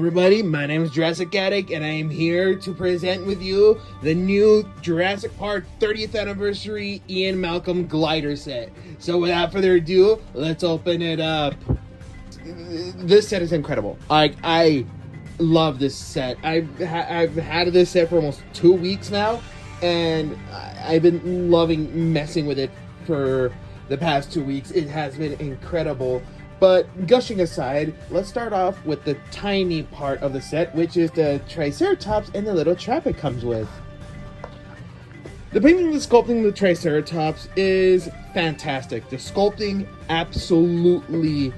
everybody, my name is Jurassic Addict, and I am here to present with you the new Jurassic Park 30th Anniversary Ian Malcolm glider set. So without further ado, let's open it up. This set is incredible. I love this set. I've had this set for almost 2 weeks now, and I've been loving messing with it for the past 2 weeks. It has been incredible. But gushing aside, let's start off with the tiny part of the set, which is the Triceratops and the little trap it comes with. The painting and the sculpting of the Triceratops is fantastic. The sculpting, absolutely,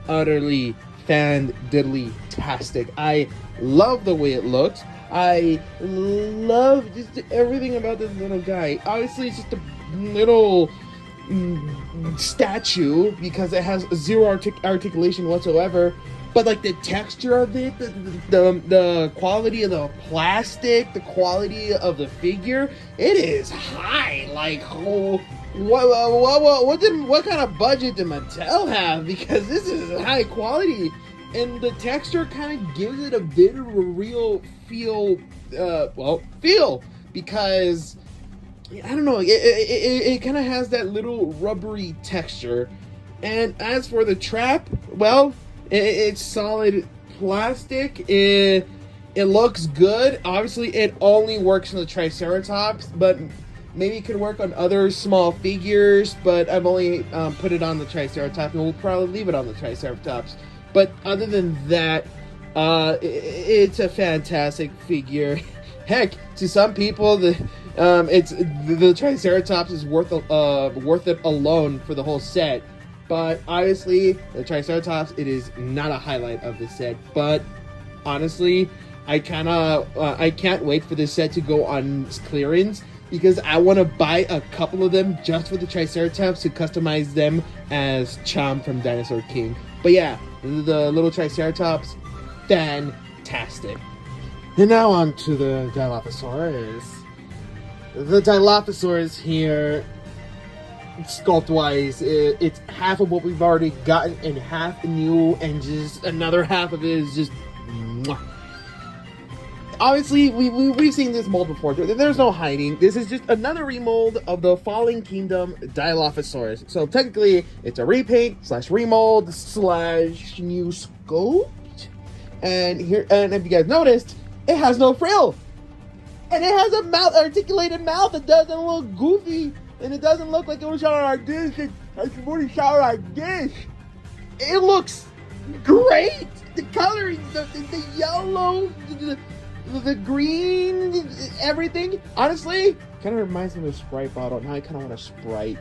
utterly, fan-diddly-tastic. I love the way it looks. I love just everything about this little guy. Obviously, it's just a little statue because it has zero articulation whatsoever, but like the texture of it, the quality of the plastic, the quality of the figure, it is high. Like, what kind of budget did Mattel have? Because this is high quality, and the texture kind of gives it a bit of a real feel, because I don't know, it kind of has that little rubbery texture. And as for the trap, well, it's solid plastic. It looks good. Obviously, it only works on the Triceratops, but maybe it could work on other small figures. But I've only put it on the Triceratops, and we'll probably leave it on the Triceratops. But other than that, it's a fantastic figure. Heck, to some people, the Triceratops is worth it alone for the whole set. But obviously, the Triceratops, it is not a highlight of the set. But honestly, I can't wait for this set to go on clearance, because I want to buy a couple of them just for the Triceratops to customize them as Chom from Dinosaur King. But yeah, the little Triceratops, fantastic. And now on to the Dilophosaurus. The Dilophosaurus here, sculpt-wise, it's half of what we've already gotten and half new, and just another half of it is just mwah. Obviously, we've seen this mold before. There's no hiding. This is just another remold of the Fallen Kingdom Dilophosaurus. So technically, it's a repaint / remold / new sculpt. And if you guys noticed, it has no frill. And it has a articulated mouth that doesn't look goofy. And it doesn't look like it was shot like this. It's really shot like this. It looks great. The coloring, the yellow, the green, everything. Honestly, kind of reminds me of a Sprite bottle. Now I kind of want a Sprite.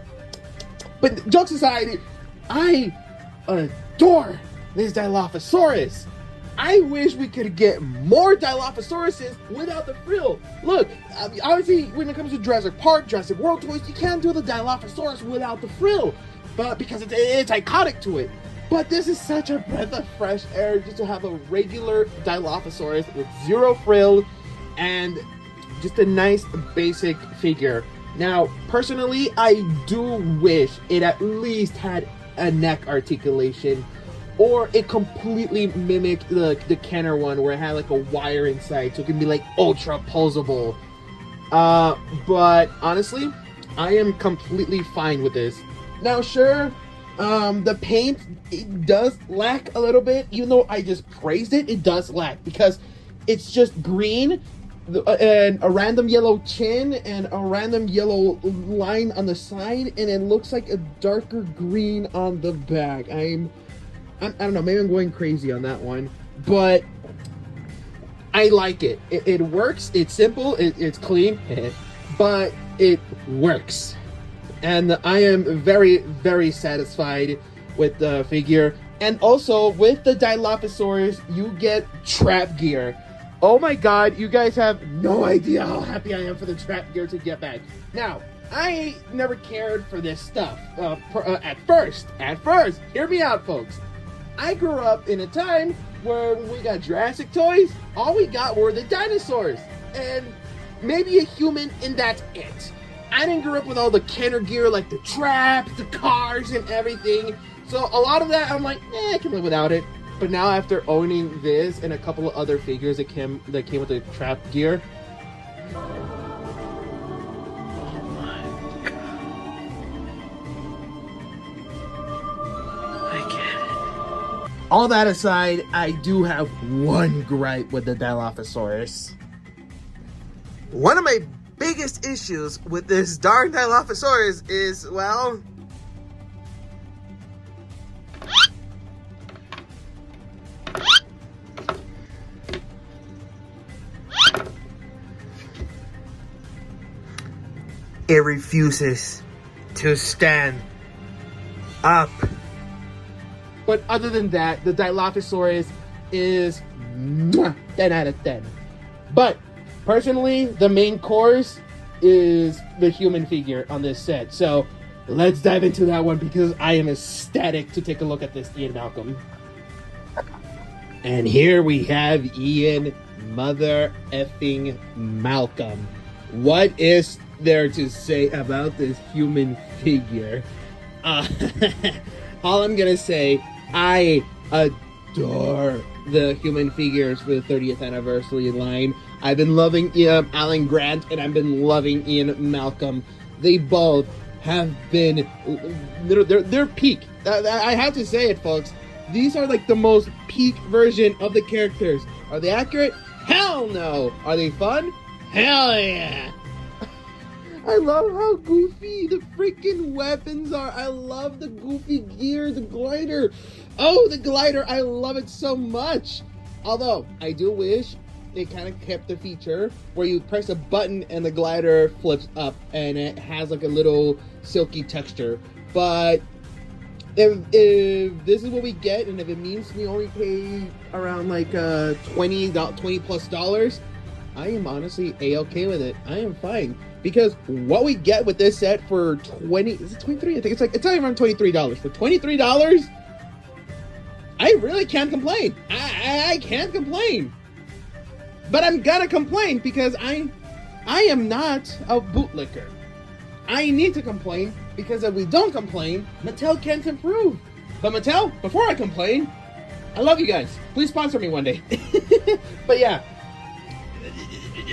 But jokes aside, I adore this Dilophosaurus. I wish we could get more Dilophosauruses without the frill. Look, obviously, when it comes to Jurassic Park, Jurassic World toys, you can't do the Dilophosaurus without the frill, but because it's iconic to it. But this is such a breath of fresh air just to have a regular Dilophosaurus with zero frill and just a nice basic figure. Now, personally, I do wish it at least had a neck articulation, or it completely mimicked the Kenner one where it had like a wire inside, so it can be like ultra pulsable. But honestly, I am completely fine with this. Now, sure, the paint, it does lack a little bit. Even though I just praised it, it does lack, because it's just green and a random yellow chin and a random yellow line on the side, and it looks like a darker green on the back. I don't know, maybe I'm going crazy on that one, but I like it. It works, it's simple, it's clean, but it works. And I am very, very satisfied with the figure. And also, with the Dilophosaurus, you get trap gear. Oh my god, you guys have no idea how happy I am for the trap gear to get back. Now, I never cared for this stuff at first. Hear me out, folks. I grew up in a time where when we got Jurassic toys, all we got were the dinosaurs and maybe a human, and that's it. I didn't grow up with all the Kenner gear like the traps, the cars, and everything. So a lot of that, I'm like, I can live without it. But now after owning this and a couple of other figures that came with the trap gear. All that aside, I do have one gripe with the Dilophosaurus. One of my biggest issues with this darn Dilophosaurus is, well, it refuses to stand up. But other than that, the Dilophosaurus is 10 out of 10. But personally, the main course is the human figure on this set. So let's dive into that one because I am ecstatic to take a look at this Ian Malcolm. And here we have Ian mother effing Malcolm. What is there to say about this human figure? All I'm gonna say, I adore the human figures for the 30th anniversary line. I've been loving Alan Grant and I've been loving Ian Malcolm. They both have been, they're peak. I have to say it, folks. These are like the most peak version of the characters. Are they accurate? Hell no. Are they fun? Hell yeah. I love how goofy the freaking weapons are. I love the goofy gear, the glider. Oh, the glider, I love it so much. Although, I do wish they kind of kept the feature where you press a button and the glider flips up and it has like a little silky texture. But if this is what we get and if it means we only pay around like $20 plus dollars, I am honestly a-okay with it. I am fine. Because what we get with this set for is it 23? I think it's not even around $23. For $23, I really can't complain. I can't complain. But I'm gonna complain because I am not a bootlicker. I need to complain because if we don't complain, Mattel can't improve. But Mattel, before I complain, I love you guys. Please sponsor me one day. But yeah.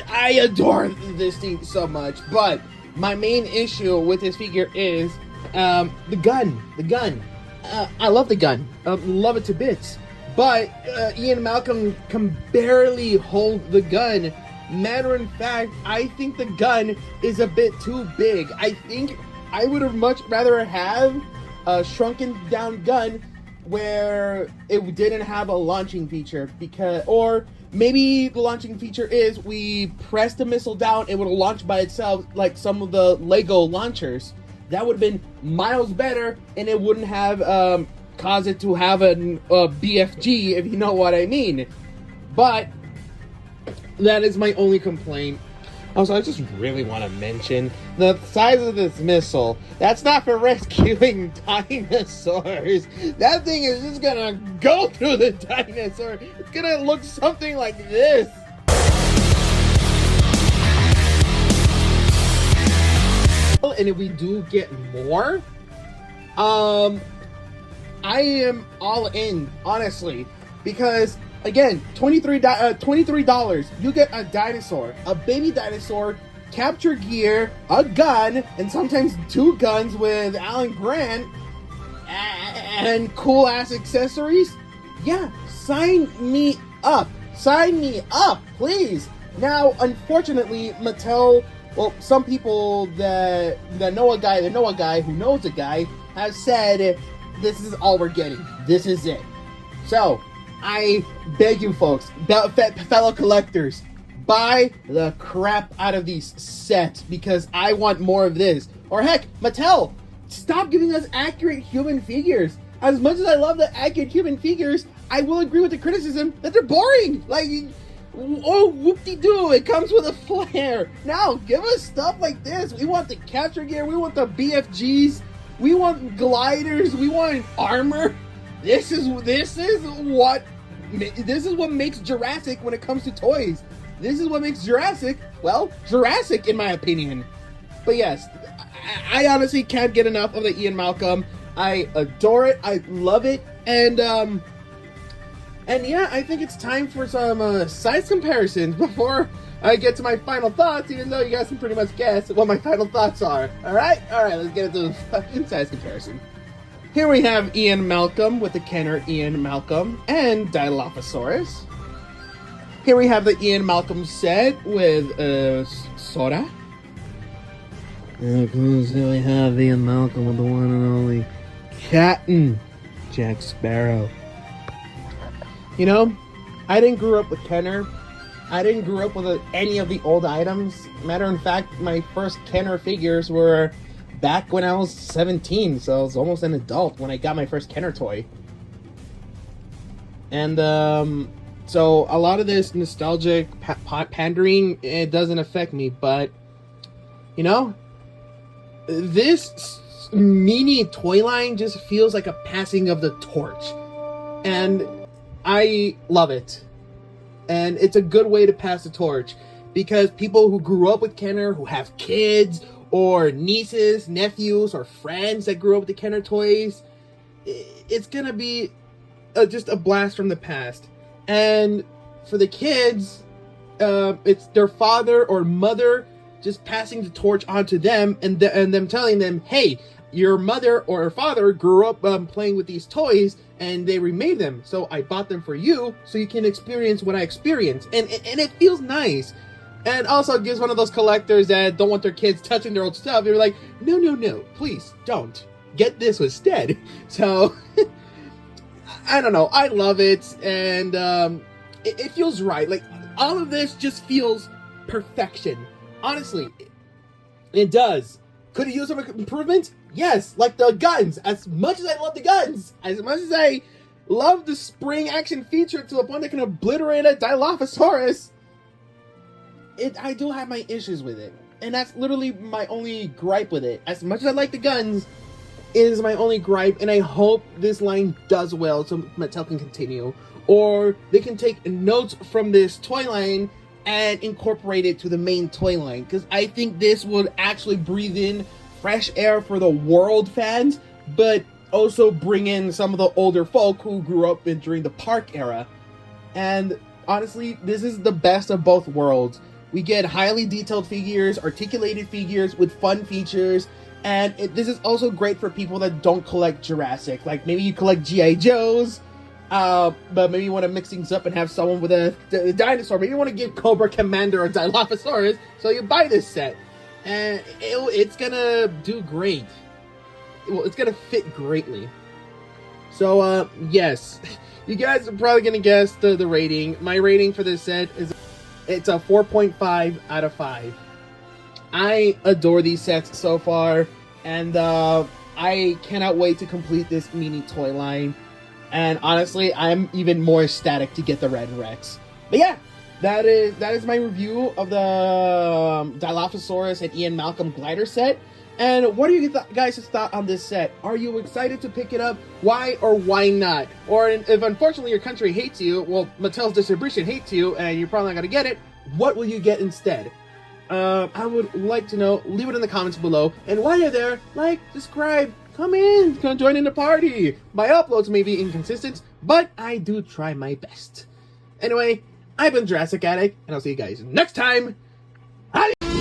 I adore this thing so much, but my main issue with this figure is the gun. I love the gun. Love it to bits. But Ian Malcolm can barely hold the gun. Matter of fact, I think the gun is a bit too big. I think I would have much rather have a shrunken down gun where it didn't have a launching feature or maybe the launching feature is we press the missile down, it would launch by itself like some of the Lego launchers. That would have been miles better, and it wouldn't have caused it to have a BFG, if you know what I mean. But that is my only complaint. Also, I just really want to mention the size of this missile. That's not for rescuing dinosaurs. That thing is just gonna go through the dinosaur. It's gonna look something like this. And if we do get more, I am all in, honestly, because again, $23, you get a dinosaur, a baby dinosaur, capture gear, a gun, and sometimes two guns with Alan Grant, and cool ass accessories. Yeah, sign me up. Sign me up, please. Now, unfortunately, Mattel, well, some people that know a guy who knows a guy have said, this is all we're getting. This is it. So, I beg you folks, fellow collectors, buy the crap out of these sets because I want more of this. Or heck, Mattel, stop giving us accurate human figures. As much as I love the accurate human figures, I will agree with the criticism that they're boring. Like, oh, whoop-de-doo, it comes with a flare. Now, give us stuff like this. We want the capture gear, we want the BFGs, we want gliders, we want armor. This is what makes Jurassic when it comes to toys. This is what makes Jurassic, well, Jurassic in my opinion. But yes, I honestly can't get enough of the Ian Malcolm. I adore it. I love it. And And yeah, I think it's time for some size comparisons before I get to my final thoughts, even though you guys can pretty much guess what my final thoughts are. Alright, let's get into the size comparison. Here we have Ian Malcolm with the Kenner Ian Malcolm and Dilophosaurus. Here we have the Ian Malcolm set with Sora. And of course, here we have Ian Malcolm with the one and only Captain Jack Sparrow. You know, I didn't grow up with Kenner. I didn't grow up with any of the old items. Matter of fact, my first Kenner figures were back when I was 17, so I was almost an adult when I got my first Kenner toy. And so a lot of this nostalgic pandering, it doesn't affect me, but you know, this mini toy line just feels like a passing of the torch, and I love it. And it's a good way to pass the torch, because people who grew up with Kenner, who have kids or nieces, nephews, or friends that grew up with the Kenner toys, it's gonna be just a blast from the past. And for the kids, it's their father or mother just passing the torch on to them, and them telling them, hey, your mother or father grew up playing with these toys, and they remade them, so I bought them for you, so you can experience what I experienced. And it feels nice. And also gives one of those collectors that don't want their kids touching their old stuff. They're like, no, please don't. Get this instead. So, I don't know. I love it, and it feels right. Like, all of this just feels perfection. Honestly, it does. Could it use some improvements? Yes, like the guns. As much as I love the guns, as much as I love the spring action feature to the point that can obliterate a Dilophosaurus, I do have my issues with it. And that's literally my only gripe with it. As much as I like the guns, it is my only gripe, and I hope this line does well so Mattel can continue. Or they can take notes from this toy line and incorporate it to the main toy line, because I think this would actually breathe in fresh air for the world fans, but also bring in some of the older folk who grew up during the park era. And honestly, this is the best of both worlds. We get highly detailed figures, articulated figures with fun features, and this is also great for people that don't collect Jurassic. Like, maybe you collect G.I. Joes, but maybe you want to mix things up and have someone with a dinosaur. Maybe you want to give Cobra Commander a Dilophosaurus, so you buy this set. And it's gonna do great. Well, it's gonna fit greatly. So, yes. You guys are probably gonna guess the rating. My rating for this set is it's a 4.5 out of 5. I adore these sets so far, and I cannot wait to complete this mini toy line. And honestly, I'm even more ecstatic to get the Red Rex. But yeah, that is my review of the Dilophosaurus and Ian Malcolm glider set. And what are you guys' thought on this set? Are you excited to pick it up? Why or why not? Or if unfortunately your country hates you, well, Mattel's distribution hates you, and you're probably not going to get it, what will you get instead? I would like to know. Leave it in the comments below. And while you're there, like, subscribe, come in, come join in the party. My uploads may be inconsistent, but I do try my best. Anyway, I've been Jurassic Addict, and I'll see you guys next time. Adios!